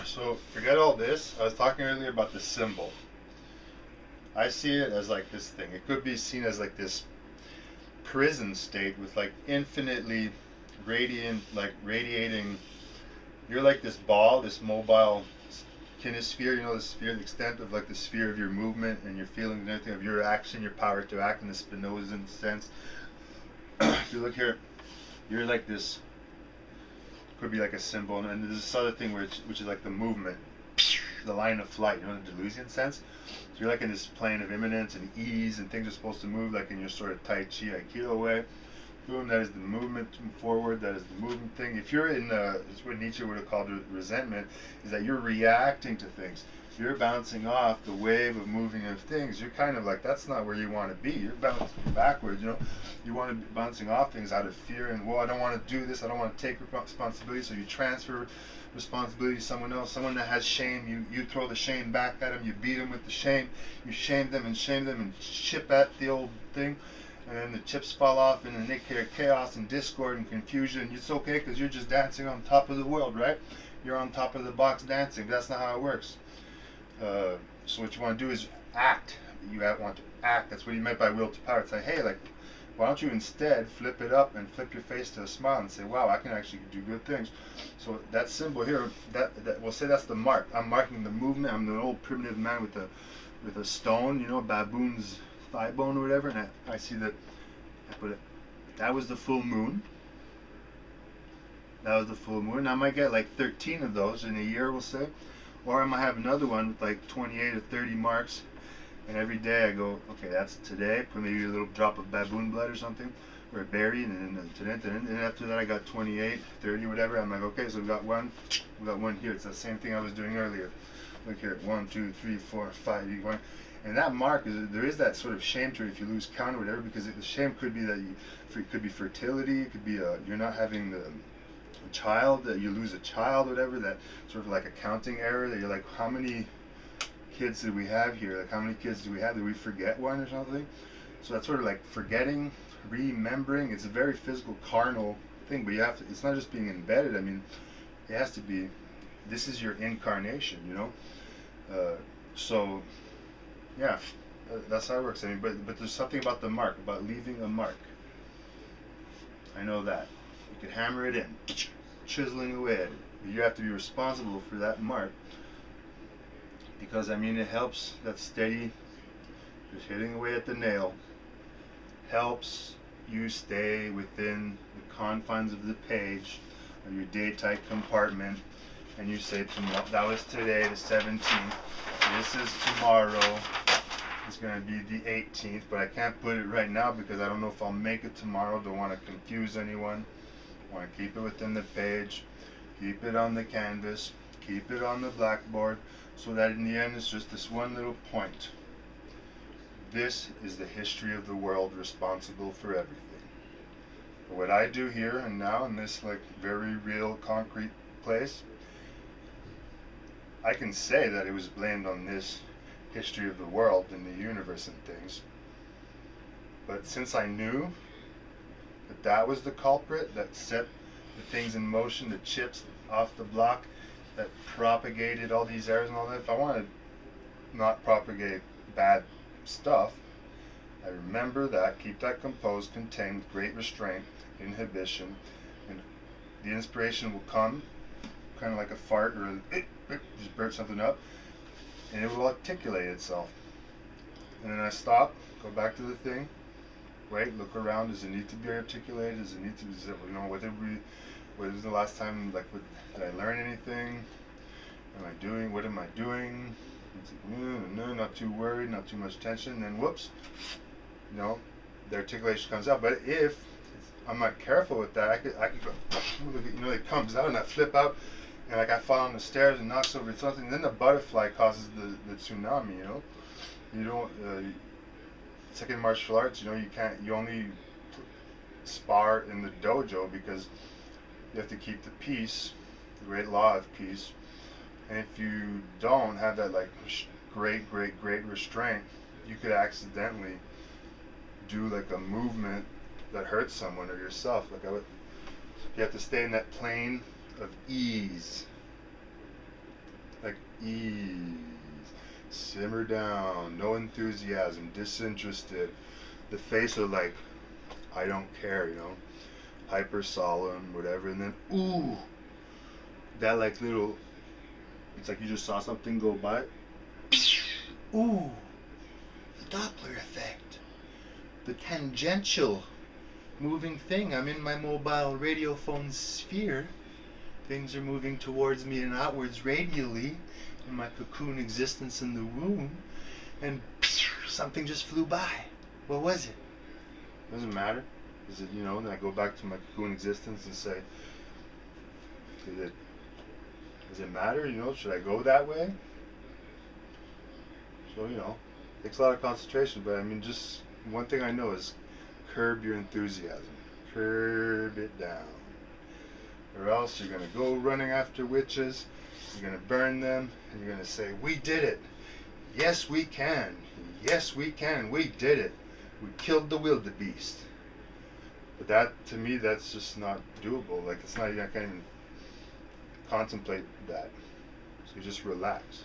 So forget all this. I was talking earlier about the symbol. I see it as like this thing. It could be seen as like this prison state with like infinitely radiant, like radiating. You're like this ball, this mobile kinesphere. You know, the sphere, the extent of like the sphere of your movement and your feelings and everything, of your action, your power to act in the Spinozan sense. If you look here, you're like this. Could be like a symbol, and there's this other thing which is like the movement, the line of flight. You know, the Deleuzian sense. So you're like in this plane of immanence and ease, and things are supposed to move like in your sort of Tai Chi Aikido way. Boom, that is the movement forward, that is the movement thing. If you're in it's what Nietzsche would have called resentment, is that you're reacting to things. You're bouncing off the wave of moving of things. You're kind of like, that's not where you want to be. You're bouncing backwards, you know. You want to be bouncing off things out of fear and, well, I don't want to do this, I don't want to take responsibility, so you transfer responsibility to someone else. Someone that has shame, you throw the shame back at them, you beat them with the shame, you shame them and chip at the old thing, and then the chips fall off and then they create chaos and discord and confusion. It's okay because you're just dancing on top of the world, right? You're on top of the box dancing. That's not how it works. So what you want to do is act. You want to act. That's what he meant by will to power. It's like, hey, like, why don't you instead flip it up and flip your face to a smile and say, wow, I can actually do good things. So that symbol here, that we'll say that's the mark. I'm marking the movement. I'm the old primitive man with a stone, you know, baboon's thigh bone or whatever, and I see that I put it. That was the full moon. That was the full moon. I might get like 13 of those in a year, we'll say. Or I might have another one with like 28 or 30 marks, and every day I go, okay, that's today, put maybe a little drop of baboon blood or something, or a berry, and then after that I got 28, 30, whatever. I'm like, okay, so we got one here. It's the same thing I was doing earlier. Look here, 1, 2, 3, 4, 5, you going. And that mark, there is that sort of shame to it if you lose count or whatever, because the shame could be that it could be fertility, it could be you're not having the child, that you lose a child, whatever, that sort of like a counting error, that you're like, how many kids did we have here? Like, how many kids do we have? Did we forget one or something? So that's sort of like forgetting, remembering. It's a very physical, carnal thing, but you have to, it's not just being embedded. I mean, it has to be, this is your incarnation, you know? So, yeah, that's how it works. I mean, but there's something about the mark, about leaving a mark. I know that. You can hammer it in, chiseling away at it. But you have to be responsible for that mark. Because, I mean, it helps, that steady, just hitting away at the nail, helps you stay within the confines of the page, of your day-tight compartment, and you say, tomorrow, that was today, the 17th, this is tomorrow, it's going to be the 18th, but I can't put it right now because I don't know if I'll make it tomorrow, don't want to confuse anyone, I want to keep it within the page, keep it on the canvas, keep it on the blackboard, so that in the end it's just this one little point. This is the history of the world responsible for everything. But what I do here and now in this like very real concrete place, I can say that it was blamed on this history of the world and the universe and things. But since I knew that that was the culprit that set the things in motion, the chips off the block, that propagated all these errors and all that, if I want to not propagate bad stuff, I remember that, keep that composed, contained, great restraint, inhibition, and the inspiration will come, kind of like a fart or just burp something up, and it will articulate itself. And then I stop, go back to the thing, wait, look around, does it need to be articulated, does it need to be, you know, what was the last time, like, did I learn anything? Am I doing, what am I doing? It's like, no, not too worried, not too much tension, then whoops, you know, the articulation comes out. But if I'm not careful with that, I could go, you know, it comes out and I flip out, and like I fall on the stairs and knocks over something, then the butterfly causes the tsunami, you know? You don't, second martial arts, you know, you only spar in the dojo because you have to keep the peace, the great law of peace. And if you don't have that like great restraint, you could accidentally do like a movement that hurts someone or yourself. Like you have to stay in that plane of ease. Like, ease, simmer down, no enthusiasm, disinterested. The face of like, I don't care, you know, hyper solemn, whatever. And then, ooh, that like little, it's like you just saw something go by. Ooh, the Doppler effect, the tangential moving thing. I'm in my mobile radiophone sphere. Things are moving towards me and outwards radially in my cocoon existence in the womb, and something just flew by. What was it? Doesn't matter. Is it, you know, and I go back to my cocoon existence and say, does it matter? You know, should I go that way? So, you know, it takes a lot of concentration, but I mean, just one thing I know is curb your enthusiasm. Curb it down. Or else you're going to go running after witches, you're going to burn them, and you're going to say, we did it. Yes, we can. Yes, we can. We did it. We killed the wildebeest. But that, to me, that's just not doable. Like, it's not, I can't even contemplate that. So you just relax.